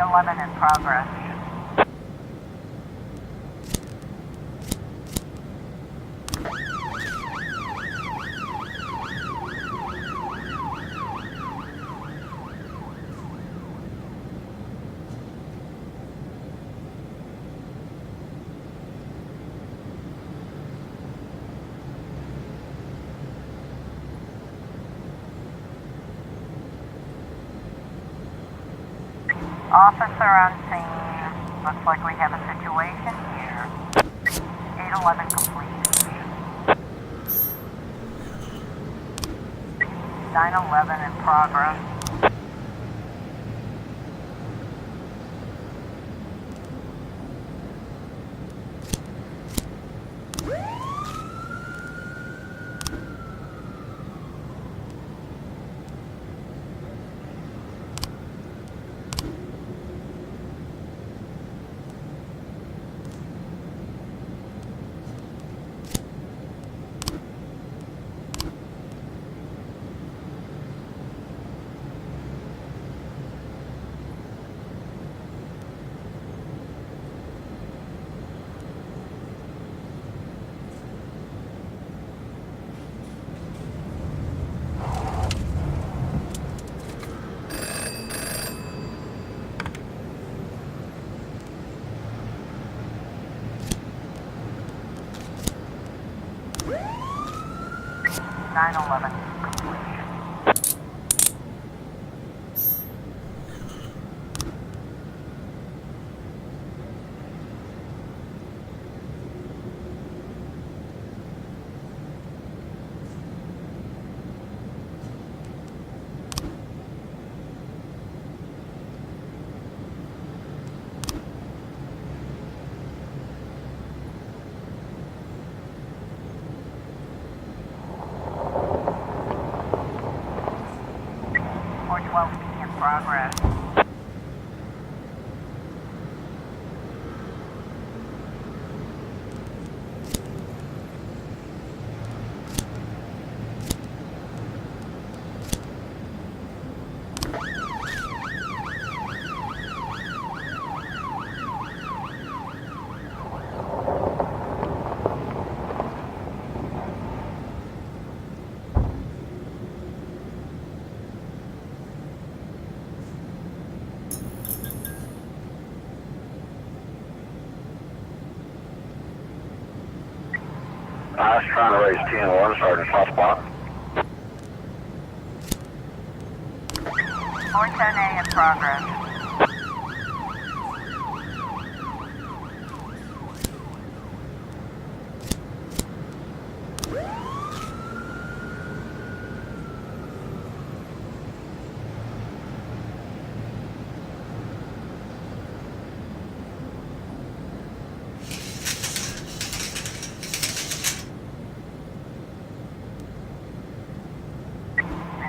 911 in progress. Officer on scene. Looks like we have a situation here. 811 complete. 911 in progress. Nine 11 complete. In progress. I was trying to raise 10-1, Sergeant Hotspot. 410A in progress.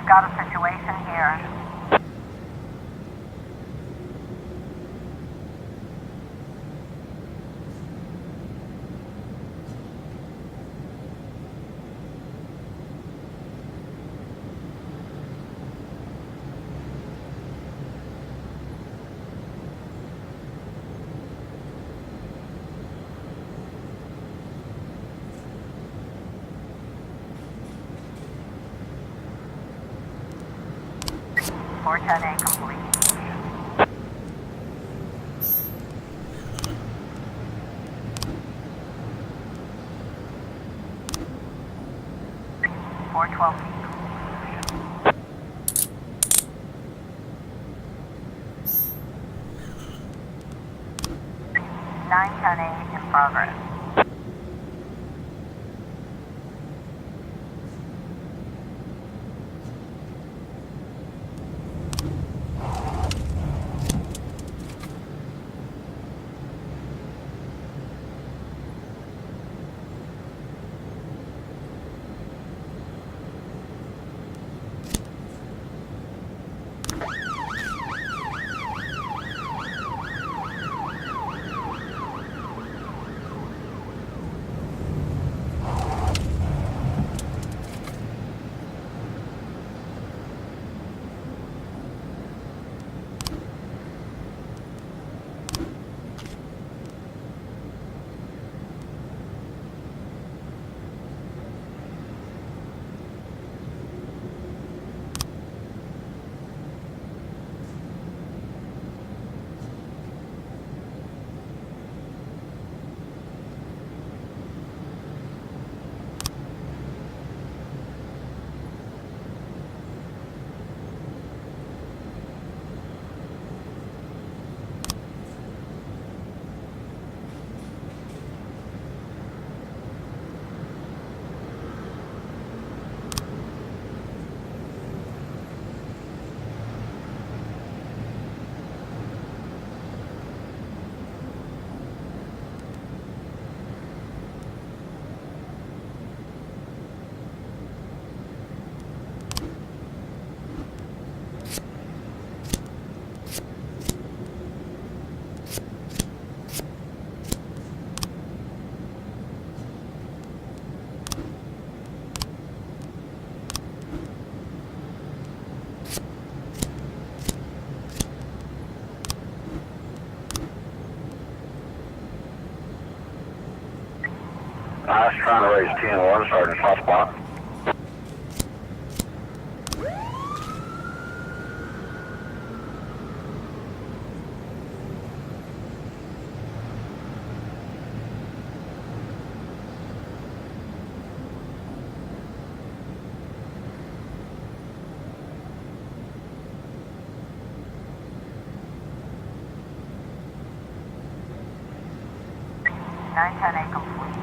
Got a situation here. Or 10A complete. Four 12 910A in progress. Flash trying to raise TN1, Sergeant, soft spot. A complete.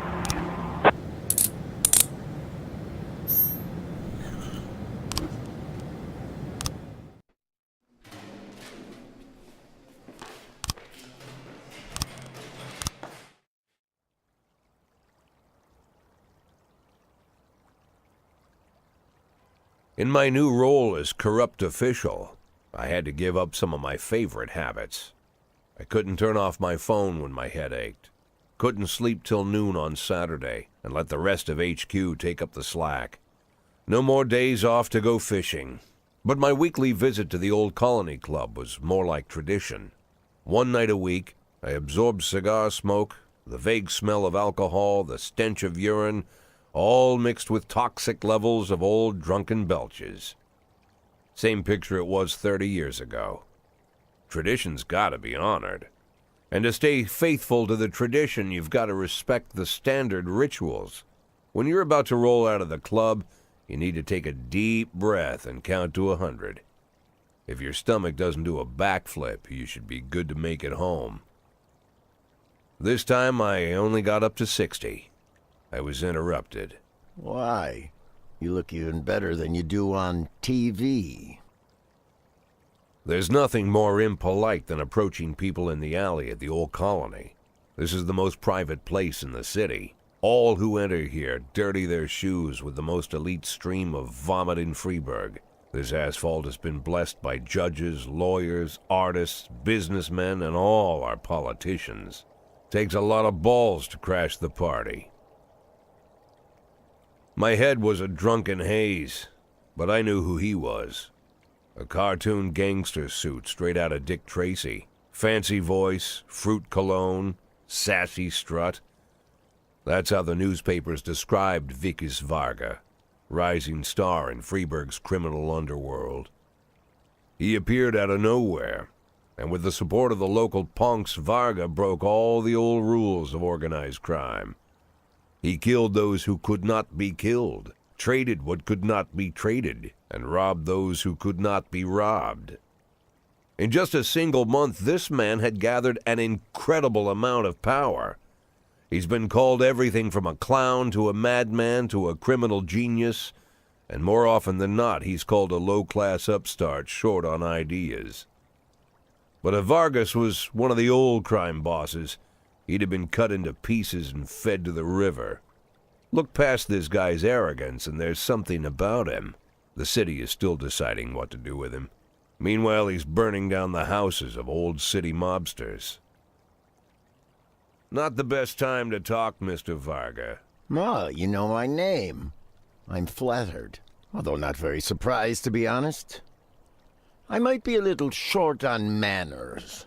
In my new role as corrupt official, I had to give up some of my favorite habits. I couldn't turn off my phone when my head ached. Couldn't sleep till noon on Saturday and let the rest of HQ take up the slack. No more days off to go fishing. But my weekly visit to the old colony club was more like tradition. One night a week, I absorbed cigar smoke, the vague smell of alcohol, the stench of urine, all mixed with toxic levels of old drunken belches. Same picture it was 30 years ago. Tradition's gotta be honored. And to stay faithful to the tradition, you've got to respect the standard rituals. When you're about to roll out of the club, you need to take a deep breath and count to 100. If your stomach doesn't do a backflip, you should be good to make it home. This time, I only got up to 60. I was interrupted. Why? You look even better than you do on TV. There's nothing more impolite than approaching people in the alley at the old colony. This is the most private place in the city. All who enter here dirty their shoes with the most elite stream of vomit in Freeburg. This asphalt has been blessed by judges, lawyers, artists, businessmen, and all our politicians. Takes a lot of balls to crash the party. My head was a drunken haze, but I knew who he was. A cartoon gangster suit straight out of Dick Tracy. Fancy voice, fruit cologne, sassy strut. That's how the newspapers described Vikas Varga, rising star in Freeburg's criminal underworld. He appeared out of nowhere, and with the support of the local punks, Varga broke all the old rules of organized crime. He killed those who could not be killed, traded what could not be traded, and robbed those who could not be robbed. In just a single month, this man had gathered an incredible amount of power. He's been called everything from a clown to a madman to a criminal genius, and more often than not, he's called a low-class upstart short on ideas. But if Vargas was one of the old crime bosses, he'd have been cut into pieces and fed to the river. Look past this guy's arrogance, and there's something about him. The city is still deciding what to do with him. Meanwhile, he's burning down the houses of old city mobsters. Not the best time to talk, Mr. Varga. Oh, you know my name. I'm flattered, although not very surprised, to be honest. I might be a little short on manners.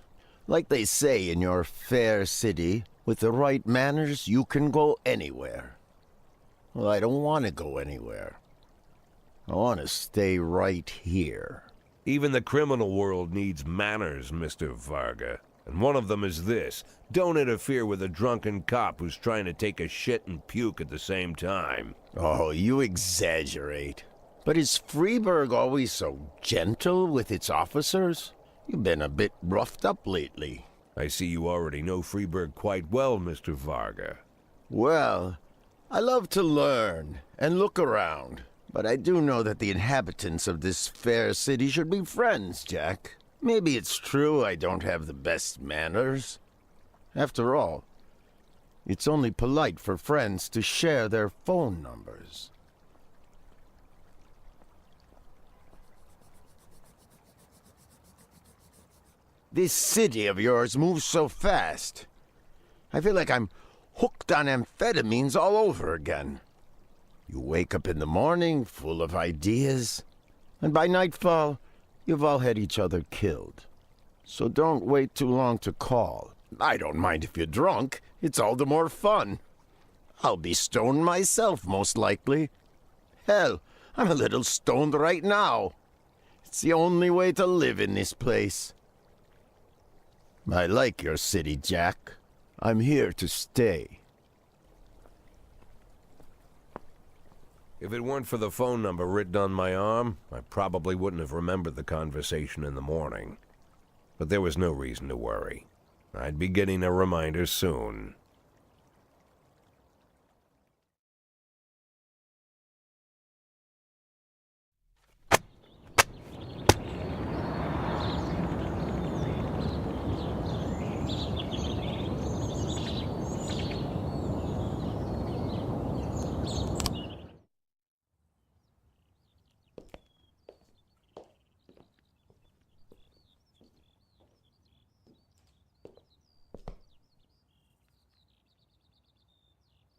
Like they say in your fair city, with the right manners, you can go anywhere. Well, I don't want to go anywhere. I want to stay right here. Even the criminal world needs manners, Mr. Varga. And one of them is this: don't interfere with a drunken cop who's trying to take a shit and puke at the same time. Oh, you exaggerate. But is Freeburg always so gentle with its officers? You've been a bit roughed up lately. I see you already know Freeburg quite well, Mr. Varga. Well, I love to learn and look around. But I do know that the inhabitants of this fair city should be friends, Jack. Maybe it's true I don't have the best manners. After all, it's only polite for friends to share their phone numbers. This city of yours moves so fast. I feel like I'm hooked on amphetamines all over again. You wake up in the morning full of ideas, and by nightfall, you've all had each other killed. So don't wait too long to call. I don't mind if you're drunk. It's all the more fun. I'll be stoned myself, most likely. Hell, I'm a little stoned right now. It's the only way to live in this place. I like your city, Jack. I'm here to stay. If it weren't for the phone number written on my arm, I probably wouldn't have remembered the conversation in the morning. But there was no reason to worry. I'd be getting a reminder soon.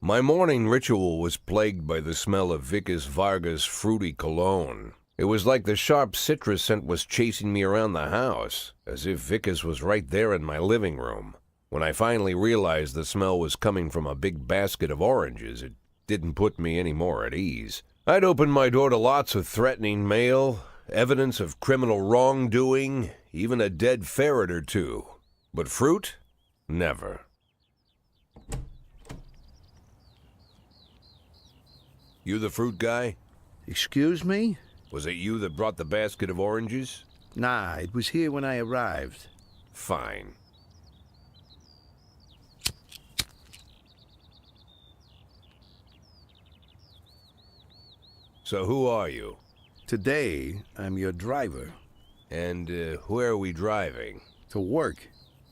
My morning ritual was plagued by the smell of Vickers Vargas' fruity cologne. It was like the sharp citrus scent was chasing me around the house, as if Vickers was right there in my living room. When I finally realized the smell was coming from a big basket of oranges, it didn't put me any more at ease. I'd opened my door to lots of threatening mail, evidence of criminal wrongdoing, even a dead ferret or two. But fruit? Never. You the fruit guy? Excuse me? Was it you that brought the basket of oranges? Nah, it was here when I arrived. Fine. So who are you? Today, I'm your driver. And where are we driving? To work.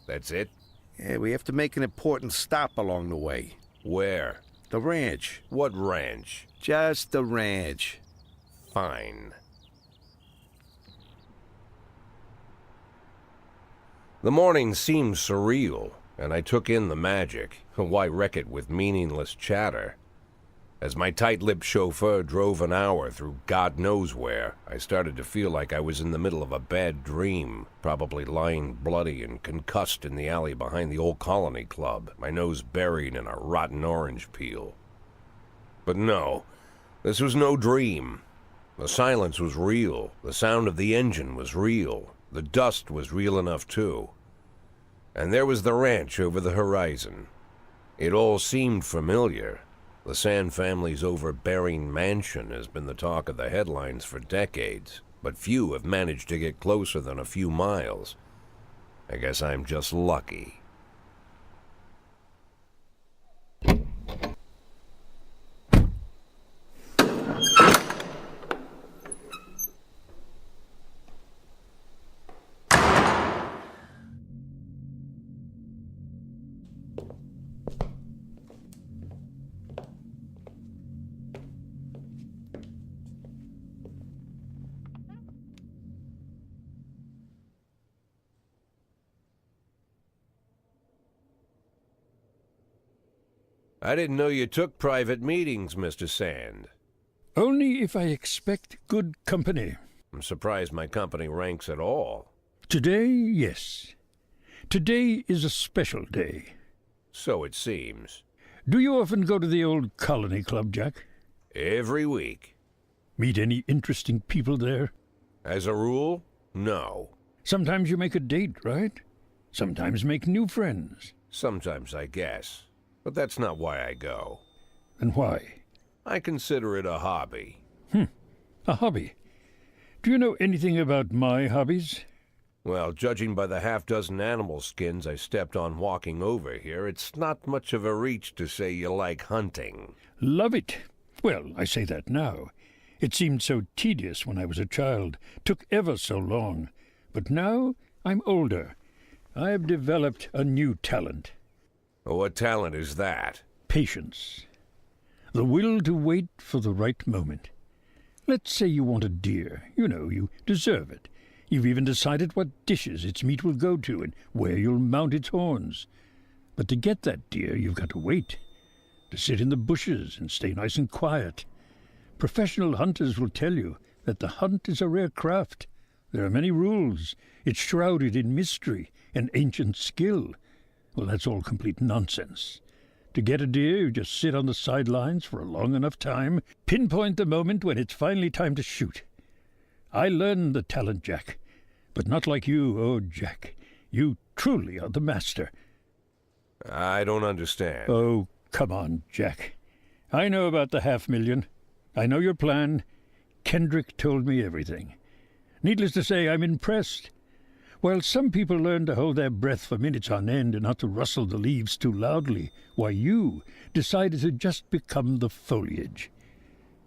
That's it? Yeah, we have to make an important stop along the way. Where? The ranch. What ranch? Just the ranch. Fine. The morning seemed surreal, and I took in the magic. Why wreck it with meaningless chatter? As my tight-lipped chauffeur drove an hour through God knows where, I started to feel like I was in the middle of a bad dream, probably lying bloody and concussed in the alley behind the old Colony Club, my nose buried in a rotten orange peel. But no, this was no dream. The silence was real, the sound of the engine was real, the dust was real enough too. And there was the ranch over the horizon. It all seemed familiar. The Sand family's overbearing mansion has been the talk of the headlines for decades, but few have managed to get closer than a few miles. I guess I'm just lucky. I didn't know you took private meetings, Mr. Sand. Only if I expect good company. I'm surprised my company ranks at all. Today, yes. Today is a special day. So it seems. Do you often go to the old Colony Club, Jack? Every week. Meet any interesting people there? As a rule, no. Sometimes you make a date, right? Sometimes make new friends. Sometimes, I guess. But that's not why I go. And why? I consider it a hobby. A hobby. Do you know anything about my hobbies? Well, judging by the half-dozen animal skins I stepped on walking over here, it's not much of a reach to say you like hunting. Love it. Well, I say that now. It seemed so tedious when I was a child. Took ever so long. But now I'm older. I've developed a new talent. What talent is that? Patience. The will to wait for the right moment. Let's say you want a deer. You know, you deserve it. You've even decided what dishes its meat will go to and where you'll mount its horns. But to get that deer, you've got to wait. To sit in the bushes and stay nice and quiet. Professional hunters will tell you that the hunt is a rare craft. There are many rules. It's shrouded in mystery and ancient skill. Well, that's all complete nonsense. To get a deer, you just sit on the sidelines for a long enough time, pinpoint the moment when it's finally time to shoot. I learned the talent, Jack, but not like you, oh, Jack. You truly are the master. I don't understand. Oh, come on, Jack. I know about the $500,000. I know your plan. Kendrick told me everything. Needless to say, I'm impressed. While some people learn to hold their breath for minutes on end and not to rustle the leaves too loudly, why you decided to just become the foliage.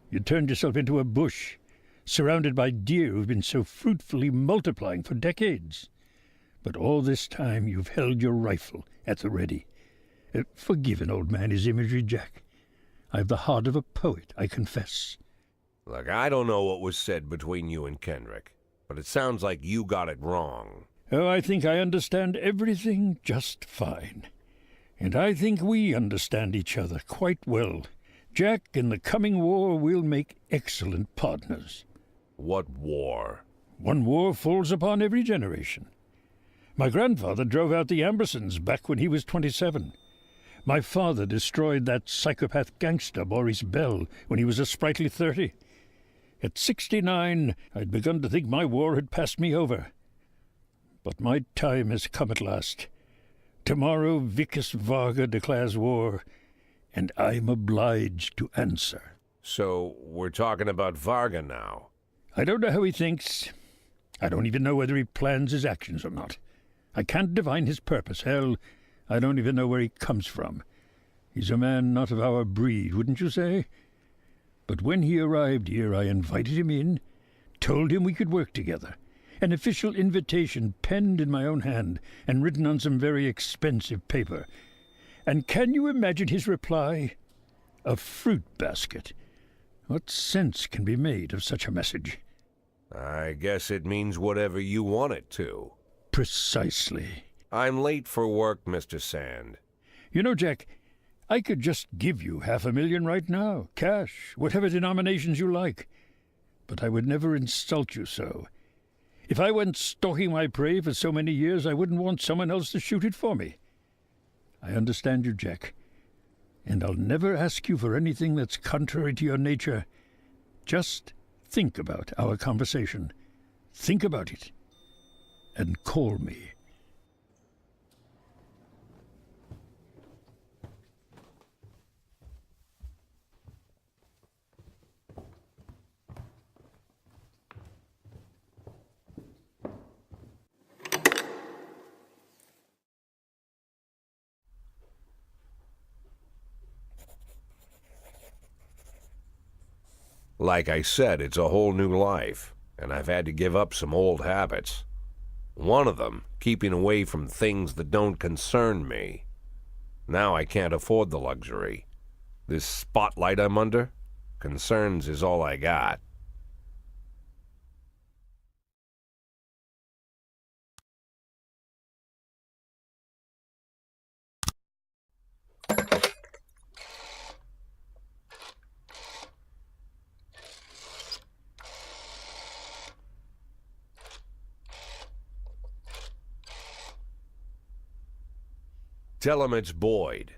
You turned yourself into a bush, surrounded by deer who've been so fruitfully multiplying for decades. But all this time you've held your rifle at the ready. Forgive an old man his imagery, Jack. I've the heart of a poet, I confess. Look, I don't know what was said between you and Kendrick, but it sounds like you got it wrong. Oh, I think I understand everything just fine. And I think we understand each other quite well. Jack, in the coming war, we'll make excellent partners. What war? One war falls upon every generation. My grandfather drove out the Ambersons back when he was 27. My father destroyed that psychopath gangster Maurice Bell when he was a sprightly 30. At 69, I'd begun to think my war had passed me over. But my time has come at last. Tomorrow Vicus Varga declares war, and I'm obliged to answer. So, we're talking about Varga now. I don't know how he thinks. I don't even know whether he plans his actions or not. I can't divine his purpose. Hell, I don't even know where he comes from. He's a man not of our breed, wouldn't you say? But when he arrived here, I invited him in, told him we could work together. An official invitation penned in my own hand and written on some very expensive paper. And can you imagine his reply? A fruit basket. What sense can be made of such a message? I guess it means whatever you want it to. Precisely. I'm late for work, Mr. Sand. You know, Jack, I could just give you $500,000 right now, cash, whatever denominations you like. But I would never insult you so. If I went stalking my prey for so many years, I wouldn't want someone else to shoot it for me. I understand you, Jack, and I'll never ask you for anything that's contrary to your nature. Just think about our conversation. Think about it, and call me. Like I said, it's a whole new life, and I've had to give up some old habits. One of them, keeping away from things that don't concern me. Now I can't afford the luxury. This spotlight I'm under, concerns is all I got. Tell him it's Boyd.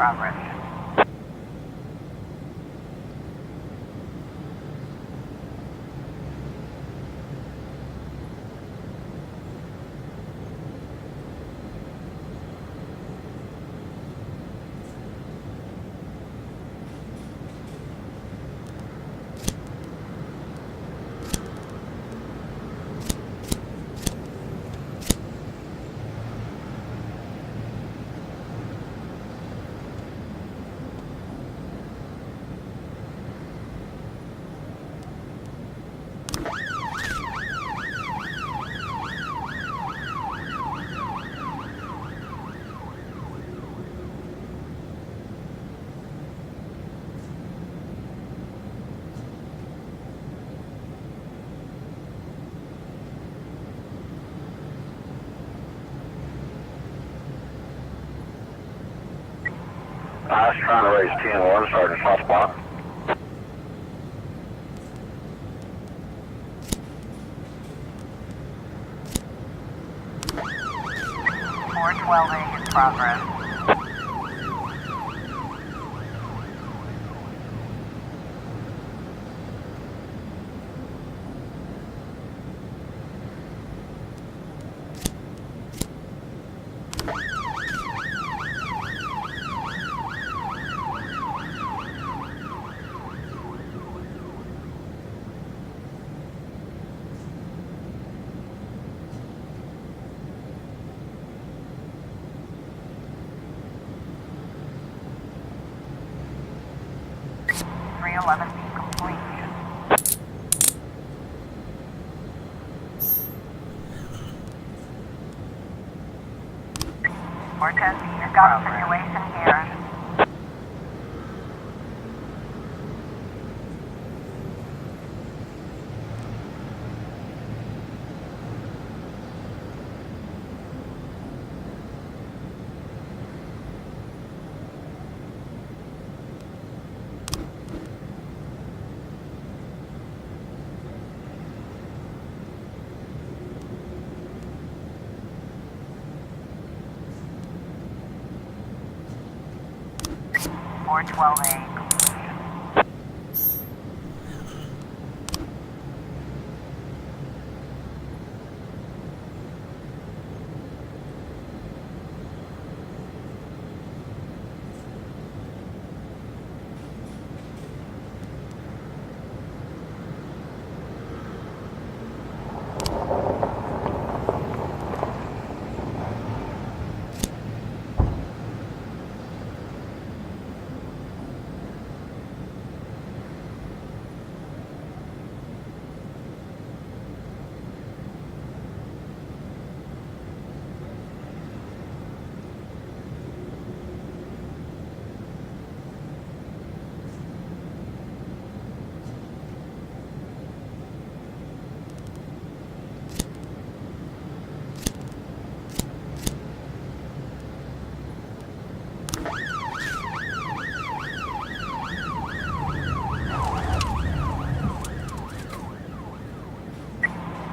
progress. I was trying to raise 10-1, Sergeant, soft spot. Four 12A in progress. Three 11B complete. Four 10B in got a situation here. Four 12A complete.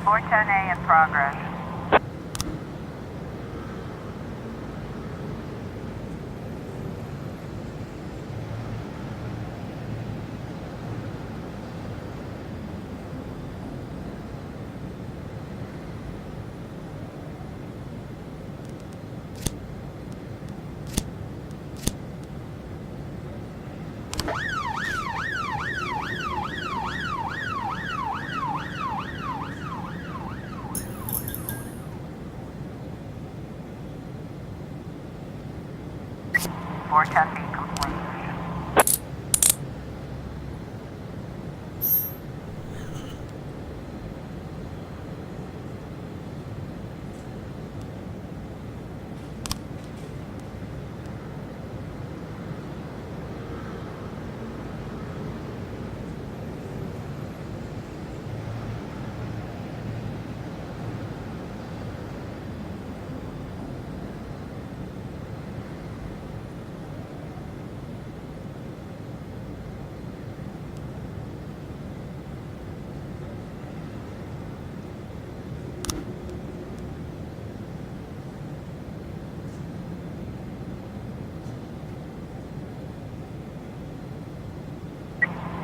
410A in progress. Four 10B complete.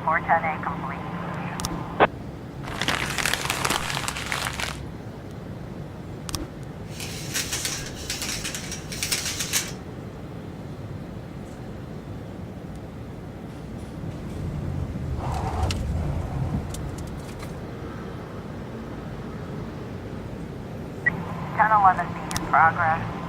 410A complete. Ten 11B in progress.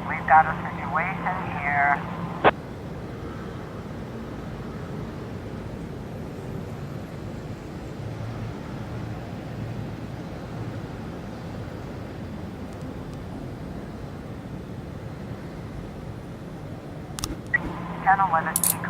We've got a situation here. Ten 11B